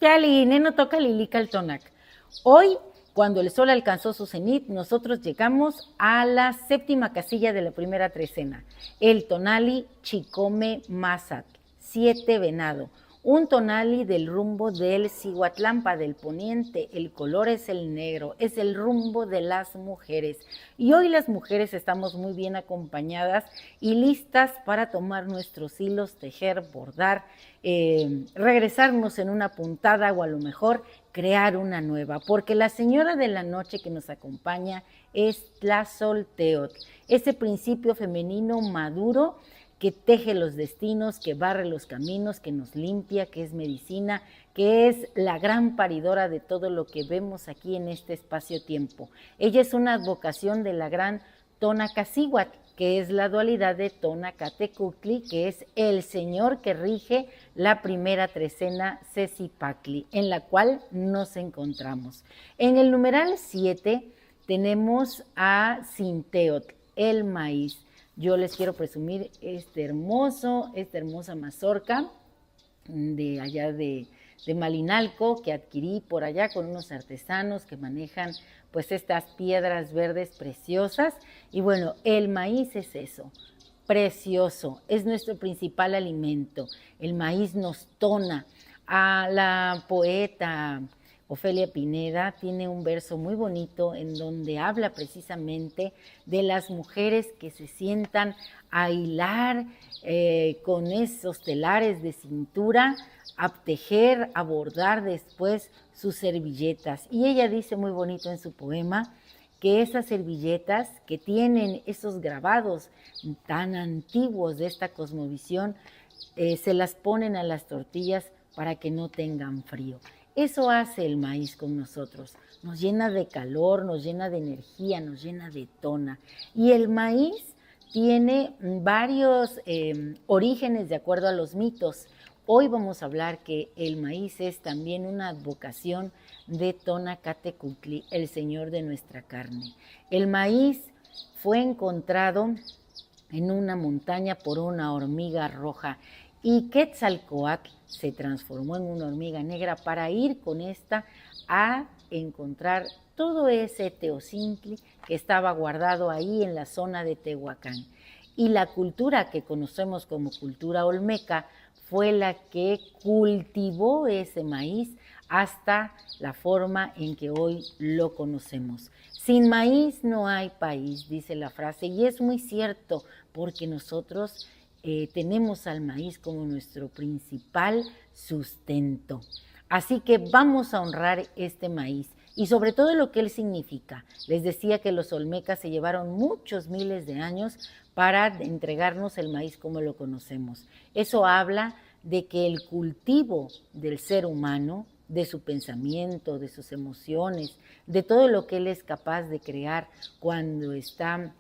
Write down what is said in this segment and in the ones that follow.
Teali, neno toca Lilical-Tonac. Hoy, cuando el sol alcanzó su cenit, nosotros llegamos a la séptima casilla de la primera trecena, el tonali Chicome Mazat, 7 venado. Un tonali del rumbo del Cihuatlampa, del poniente. El color es el negro, es el rumbo de las mujeres. Y hoy las mujeres estamos muy bien acompañadas y listas para tomar nuestros hilos, tejer, bordar, regresarnos en una puntada o a lo mejor crear una nueva, porque la señora de la noche que nos acompaña es Tlazolteotl, ese principio femenino maduro que teje los destinos, que barre los caminos, que nos limpia, que es medicina, que es la gran paridora de todo lo que vemos aquí en este espacio-tiempo. Ella es una advocación de la gran Tonacacíhuatl, que es la dualidad de Tonacatecutli, que es el señor que rige la primera trecena Cecipactli, en la cual nos encontramos. En el numeral 7 tenemos a Cinteotl, el maíz. Yo les quiero presumir esta hermosa mazorca de allá de Malinalco, que adquirí por allá con unos artesanos que manejan pues estas piedras verdes preciosas. Y bueno, el maíz es eso, precioso, es nuestro principal alimento. El maíz nos tona. A la poeta Ofelia Pineda tiene un verso muy bonito en donde habla precisamente de las mujeres que se sientan a hilar con esos telares de cintura, a tejer, a bordar después sus servilletas. Y ella dice muy bonito en su poema que esas servilletas que tienen esos grabados tan antiguos de esta cosmovisión, se las ponen a las tortillas para que no tengan frío. Eso hace el maíz con nosotros, nos llena de calor, nos llena de energía, nos llena de tona. Y el maíz tiene varios orígenes de acuerdo a los mitos. Hoy vamos a hablar que el maíz es también una advocación de Tonacatecutli, el señor de nuestra carne. El maíz fue encontrado en una montaña por una hormiga roja y Quetzalcóatl se transformó en una hormiga negra para ir con esta a encontrar todo ese teocintli que estaba guardado ahí en la zona de Tehuacán. Y la cultura que conocemos como cultura olmeca fue la que cultivó ese maíz hasta la forma en que hoy lo conocemos. Sin maíz no hay país, dice la frase, y es muy cierto, porque nosotros tenemos al maíz como nuestro principal sustento. Así que vamos a honrar este maíz y sobre todo lo que él significa. Les decía que los olmecas se llevaron muchos miles de años para entregarnos el maíz como lo conocemos. Eso habla de que el cultivo del ser humano, de su pensamiento, de sus emociones, de todo lo que él es capaz de crear cuando está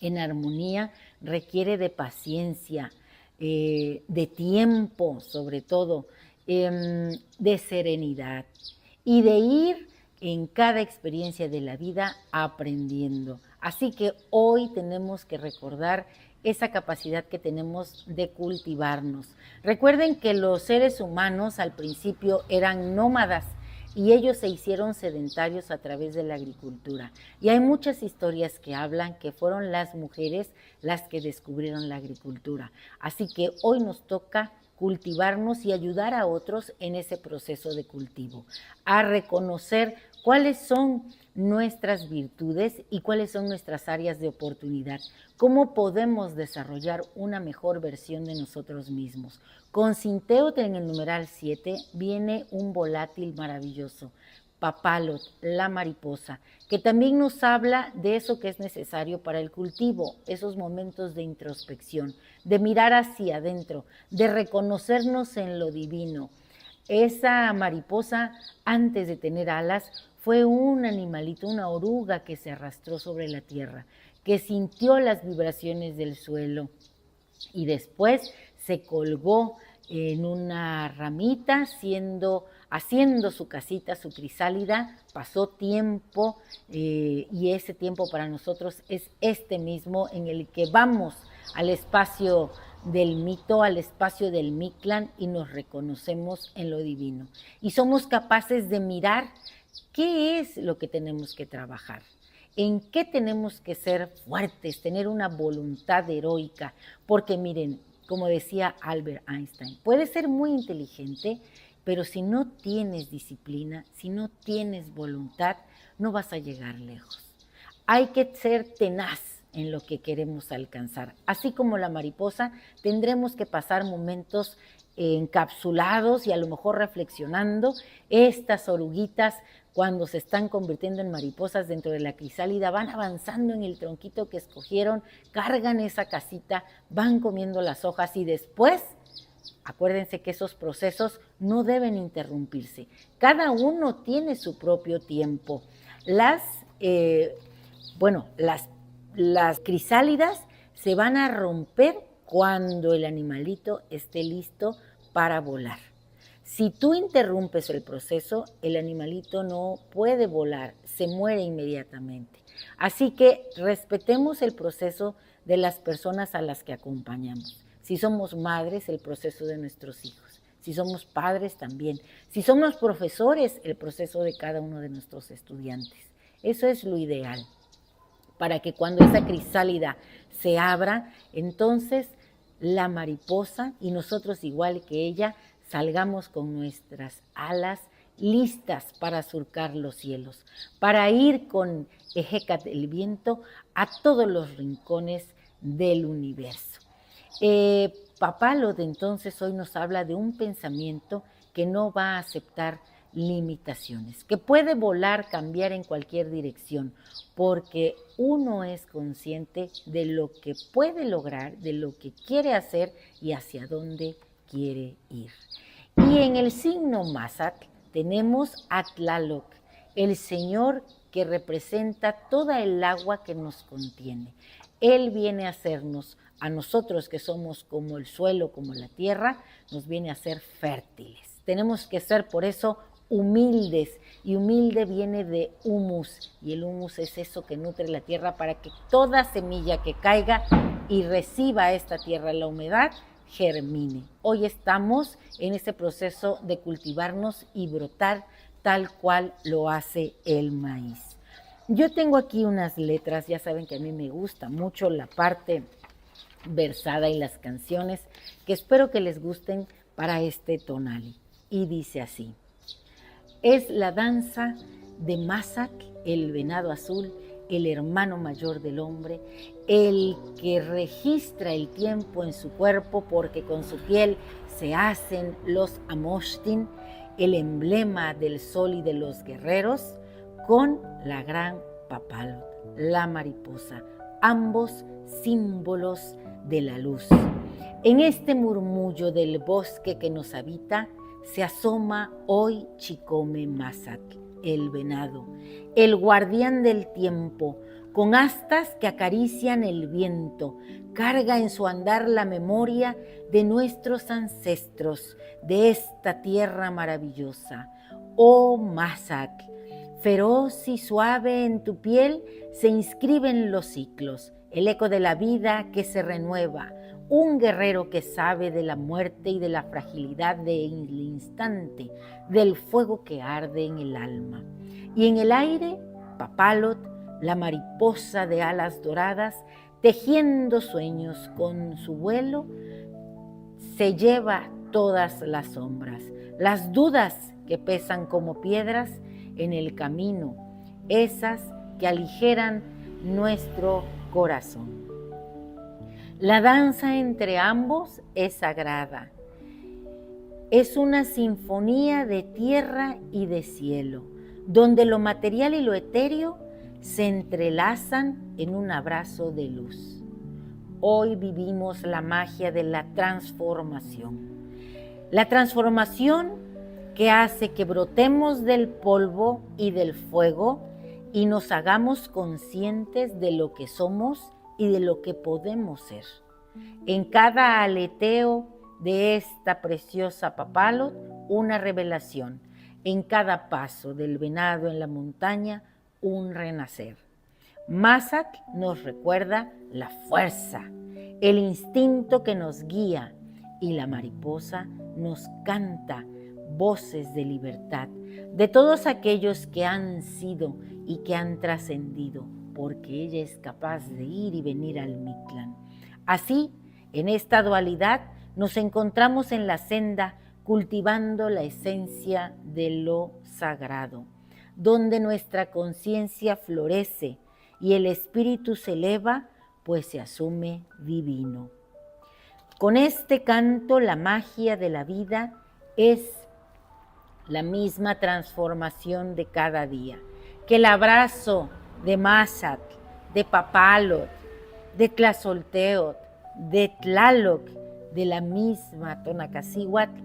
en armonía, requiere de paciencia, de tiempo sobre todo, de serenidad y de ir en cada experiencia de la vida aprendiendo. Así que hoy tenemos que recordar esa capacidad que tenemos de cultivarnos. Recuerden que los seres humanos al principio eran nómadas y ellos se hicieron sedentarios a través de la agricultura. Y hay muchas historias que hablan que fueron las mujeres las que descubrieron la agricultura. Así que hoy nos toca cultivarnos y ayudar a otros en ese proceso de cultivo, a reconocer cuáles son nuestras virtudes y cuáles son nuestras áreas de oportunidad, cómo podemos desarrollar una mejor versión de nosotros mismos. Con Cinteotl en el numeral 7 viene un volátil maravilloso, Papalot, la mariposa, que también nos habla de eso que es necesario para el cultivo, esos momentos de introspección, de mirar hacia adentro, de reconocernos en lo divino. Esa mariposa, antes de tener alas, fue un animalito, una oruga que se arrastró sobre la tierra, que sintió las vibraciones del suelo y después se colgó en una ramita haciendo su casita, su crisálida, pasó tiempo y ese tiempo para nosotros es este mismo en el que vamos al espacio del mito al espacio del Mictlán y nos reconocemos en lo divino. Y somos capaces de mirar qué es lo que tenemos que trabajar, en qué tenemos que ser fuertes, tener una voluntad heroica, porque miren, como decía Albert Einstein, puedes ser muy inteligente, pero si no tienes disciplina, si no tienes voluntad, no vas a llegar lejos. Hay que ser tenaz en lo que queremos alcanzar. Así como la mariposa, tendremos que pasar momentos encapsulados y a lo mejor reflexionando. Estas oruguitas, cuando se están convirtiendo en mariposas dentro de la crisálida, van avanzando en el tronquito que escogieron, cargan esa casita, van comiendo las hojas y después, acuérdense que esos procesos no deben interrumpirse. Cada uno tiene su propio tiempo. Las crisálidas se van a romper cuando el animalito esté listo para volar. Si tú interrumpes el proceso, el animalito no puede volar, se muere inmediatamente. Así que respetemos el proceso de las personas a las que acompañamos. Si somos madres, el proceso de nuestros hijos. Si somos padres, también. Si somos profesores, el proceso de cada uno de nuestros estudiantes. Eso es lo ideal, para que cuando esa crisálida se abra, entonces la mariposa y nosotros igual que ella salgamos con nuestras alas listas para surcar los cielos, para ir con Ejecat el viento a todos los rincones del universo. Papalot entonces hoy nos habla de un pensamiento que no va a aceptar limitaciones, que puede volar, cambiar en cualquier dirección, porque uno es consciente de lo que puede lograr, de lo que quiere hacer y hacia dónde quiere ir. Y en el signo Mazatl tenemos a Tlaloc, el señor que representa toda el agua que nos contiene. Él viene a hacernos, a nosotros que somos como el suelo, como la tierra, nos viene a ser fértiles. Tenemos que ser por eso humildes, y humilde viene de humus, y el humus es eso que nutre la tierra para que toda semilla que caiga y reciba esta tierra la humedad, germine. Hoy estamos en ese proceso de cultivarnos y brotar tal cual lo hace el maíz. Yo tengo aquí unas letras, ya saben que a mí me gusta mucho la parte versada y las canciones, que espero que les gusten para este tonali. Y dice así: es la danza de Mazatl, el venado azul, el hermano mayor del hombre, el que registra el tiempo en su cuerpo porque con su piel se hacen los amoshtin, el emblema del sol y de los guerreros, con la gran Papalot, la mariposa, ambos símbolos de la luz. En este murmullo del bosque que nos habita, se asoma hoy Chicome Mazatl, el venado, el guardián del tiempo, con astas que acarician el viento, carga en su andar la memoria de nuestros ancestros, de esta tierra maravillosa. Oh Mazatl, feroz y suave en tu piel se inscriben los ciclos, el eco de la vida que se renueva, un guerrero que sabe de la muerte y de la fragilidad del instante, del fuego que arde en el alma. Y en el aire, Papalot, la mariposa de alas doradas, tejiendo sueños con su vuelo, se lleva todas las sombras, las dudas que pesan como piedras en el camino, esas que aligeran nuestro corazón. La danza entre ambos es sagrada. Es una sinfonía de tierra y de cielo, donde lo material y lo etéreo se entrelazan en un abrazo de luz. Hoy vivimos la magia de la transformación. La transformación que hace que brotemos del polvo y del fuego y nos hagamos conscientes de lo que somos y de lo que podemos ser. En cada aleteo de esta preciosa Papalot, una revelación. En cada paso del venado en la montaña, un renacer. Mazatl nos recuerda la fuerza, el instinto que nos guía, y la mariposa nos canta voces de libertad, de todos aquellos que han sido y que han trascendido, porque ella es capaz de ir y venir al Mictlán. Así, en esta dualidad, nos encontramos en la senda cultivando la esencia de lo sagrado, donde nuestra conciencia florece y el espíritu se eleva, pues se asume divino. Con este canto, la magia de la vida es la misma transformación de cada día, que el abrazo de Mazatl, de Papalot, de Tlazolteotl, de Tlaloc, de la misma Tonacacihuatl,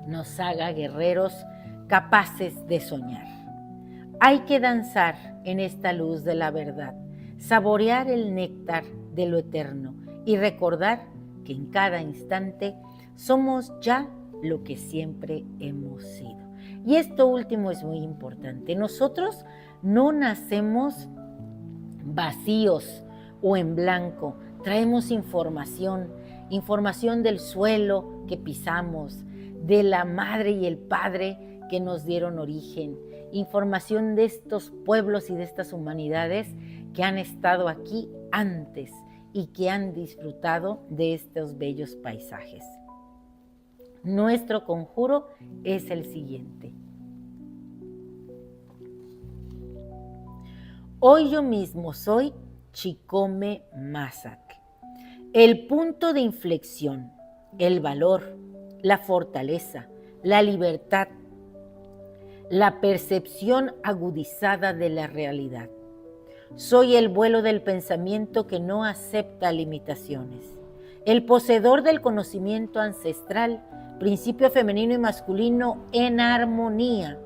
nos haga guerreros capaces de soñar. Hay que danzar en esta luz de la verdad, saborear el néctar de lo eterno y recordar que en cada instante somos ya lo que siempre hemos sido. Y esto último es muy importante. Nosotros no nacemos vacíos o en blanco. Traemos información del suelo que pisamos, de la madre y el padre que nos dieron origen, información de estos pueblos y de estas humanidades que han estado aquí antes y que han disfrutado de estos bellos paisajes. Nuestro conjuro es el siguiente. Hoy yo mismo soy Chicome Mazatl, el punto de inflexión, el valor, la fortaleza, la libertad, la percepción agudizada de la realidad. Soy el vuelo del pensamiento que no acepta limitaciones, el poseedor del conocimiento ancestral, principio femenino y masculino en armonía.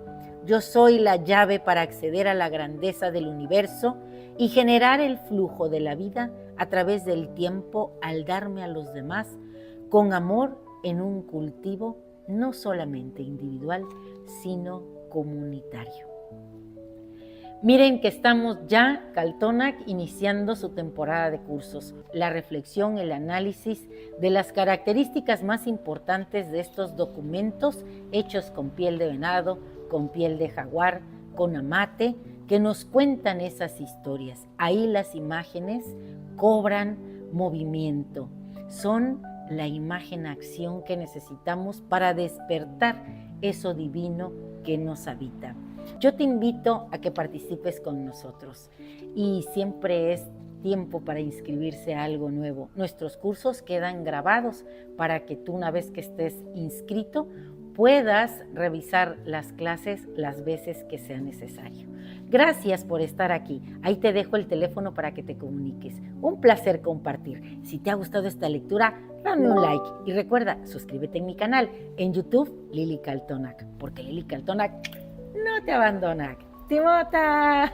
Yo soy la llave para acceder a la grandeza del universo y generar el flujo de la vida a través del tiempo al darme a los demás con amor en un cultivo no solamente individual, sino comunitario. Miren que estamos ya, Caltonac, iniciando su temporada de cursos. La reflexión, el análisis de las características más importantes de estos documentos hechos con piel de venado, con piel de jaguar, con amate, que nos cuentan esas historias. Ahí las imágenes cobran movimiento. Son la imagen-acción que necesitamos para despertar eso divino que nos habita. Yo te invito a que participes con nosotros y siempre es tiempo para inscribirse a algo nuevo. Nuestros cursos quedan grabados para que tú, una vez que estés inscrito, puedas revisar las clases las veces que sea necesario. Gracias por estar aquí. Ahí te dejo el teléfono para que te comuniques. Un placer compartir. Si te ha gustado esta lectura, dame un like y recuerda, suscríbete en mi canal en YouTube, Lili Caltonac, porque Lili Caltonac no te abandona. ¡Timota!